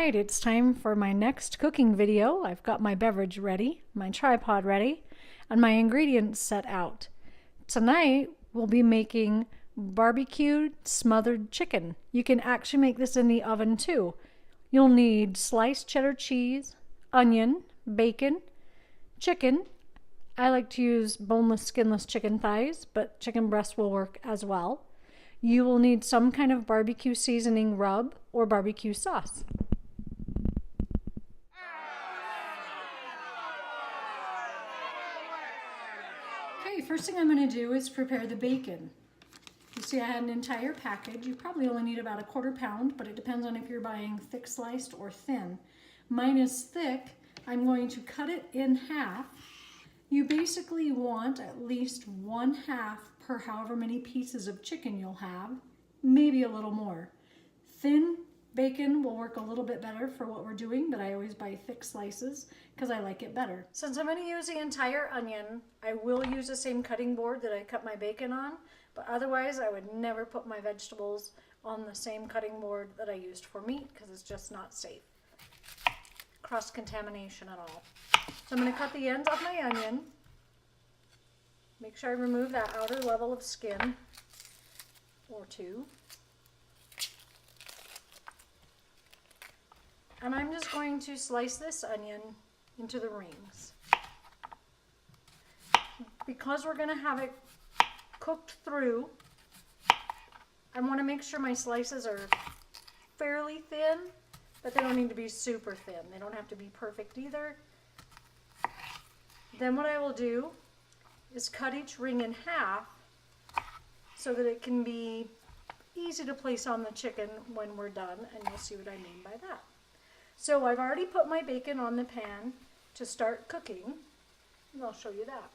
right, it's time for my next cooking video. I've got my beverage ready, my tripod ready, and my ingredients set out. Tonight, we'll be making barbecued smothered chicken. You can actually make this in the oven too. You'll need sliced cheddar cheese, onion, bacon, chicken. I like to use boneless, skinless chicken thighs, but chicken breast will work as well. You will need some kind of barbecue seasoning rub or barbecue sauce. Okay, first thing I'm going to do is prepare the bacon. You see I had an entire package. You probably only need about a quarter pound, but it depens on if you're buying thick sliced or thin. Mine is thick. I'm going to cut it in half. You basically want at least 1/2 per however many pieces of chicken you'll have, maybe a little more. Thin bacon will work a little bit better for what we're doing, but I always buy thick slices because I like it better. Since I'm going to use the entire onion, I will use the same cutting board that I cut my bacon on, but otherwise I would never put my vegetables on the same cutting board that I used for meat because it's just not safe. Cross-contamination at all. So I'm going to cut the ends off my onion. Make sure I remove that outer level of skin or two. And I'm just going to slice this onion into the rings. Because we're going to have it cooked through, I want to make sure my slices are fairly thin, but they don't need to be super thin. They don't have to be perfect either. Then what I will do is cut each ring in half so that it can be easy to place on the chicken when we're done, and you'll see what I mean by that. So I've already put my bacon on the pan to start cooking, and I'll show you that.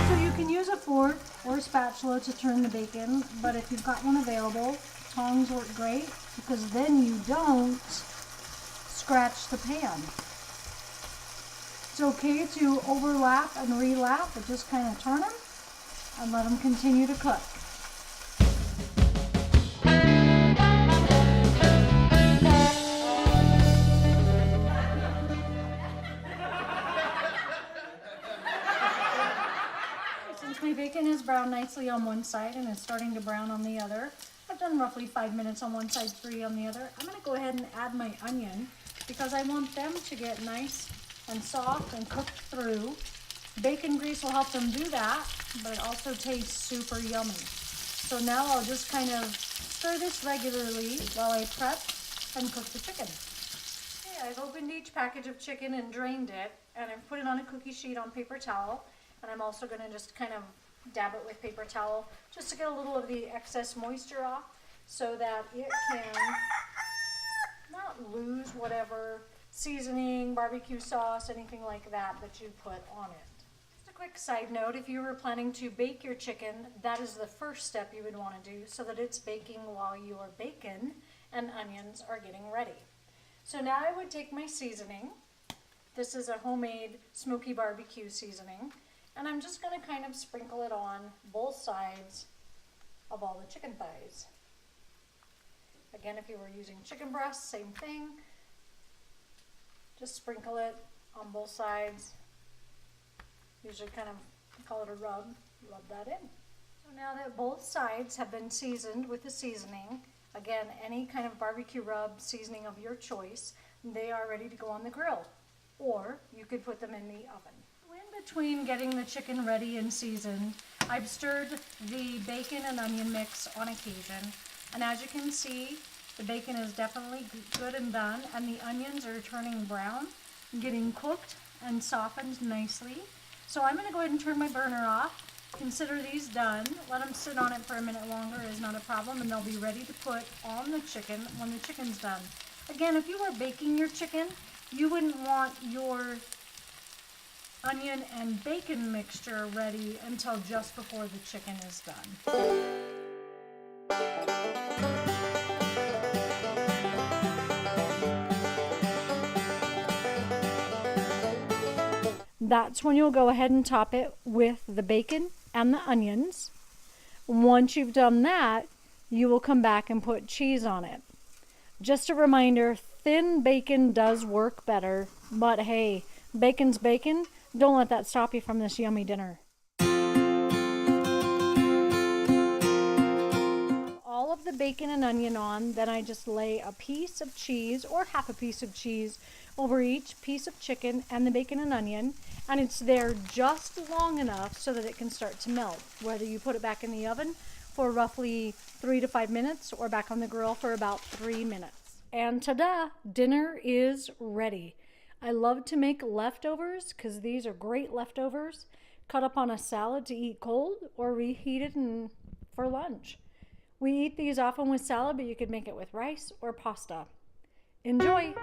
So you can use a fork or a spatula to turn the bacon, but if you've got one available, tongs work great because then you don't scratch the pan. It's okay to overlap and relap, but just kind of turn them and let them continue to cook. Since my bacon is browned nicely on one side and is starting to brown on the other, I've done roughly 5 minutes on one side, 3 on the other. I'm going to go ahead and add my onion because I want them to get nice and soft and cooked through. Bacon grease will help them do that, but it also tastes super yummy. So now I'll just kind of stir this regularly while I prep and cook the chicken. Okay, I've opened each package of chicken and drained it, and I've put it on a cookie sheet on paper towel, and I'm also going to just kind of dab it with paper towel just to get a little of the excess moisture off so that it can not lose whatever seasoning, barbecue sauce, anything like that that you put on it. Just a quick side note, if you were planning to bake your chicken, that is the first step you would want to do so that it's baking while your bacon and onions are getting ready. So now I would take my seasoning. This is a homemade smoky barbecue seasoning. And I'm just going to kind of sprinkle it on both sides of all the chicken thighs. Again, if you were using chicken breasts, same thing. Just sprinkle it on both sides. Usually kind of call it a rub that in. So now that both sides have been seasoned with the seasoning, again, any kind of barbecue rub seasoning of your choice, they are ready to go on the grill. Or you could put them in the oven. In between getting the chicken ready and seasoned, I've stirred the bacon and onion mix on occasion, and as you can see, the bacon is definitely good and done, and the onions are turning brown, getting cooked and softened nicely. So I'm going to go ahead and turn my burner off. Consider these done. Let them sit on it for a minute longer is not a problem, and they'll be ready to put on the chicken when the chicken's done. Again, if you were baking your chicken, you wouldn't want your onion and bacon mixture ready until just before the chicken is done. That's when you'll go ahead and top it with the bacon and the onions. Once you've done that, you will come back and put cheese on it. Just a reminder, thin bacon does work better, but hey, bacon's bacon. Don't let that stop you from this yummy dinner. All of the bacon and onion on, then I just lay a piece of cheese or half a piece of cheese over each piece of chicken and the bacon and onion, and it's there just long enough so that it can start to melt, whether you put it back in the oven for roughly 3 to 5 minutes or back on the grill for about 3 minutes. And ta-da, dinner is ready. I love to make leftovers because these are great leftovers. Cut up on a salad to eat cold or reheat it for lunch. We eat these often with salad, but you could make it with rice or pasta. Enjoy!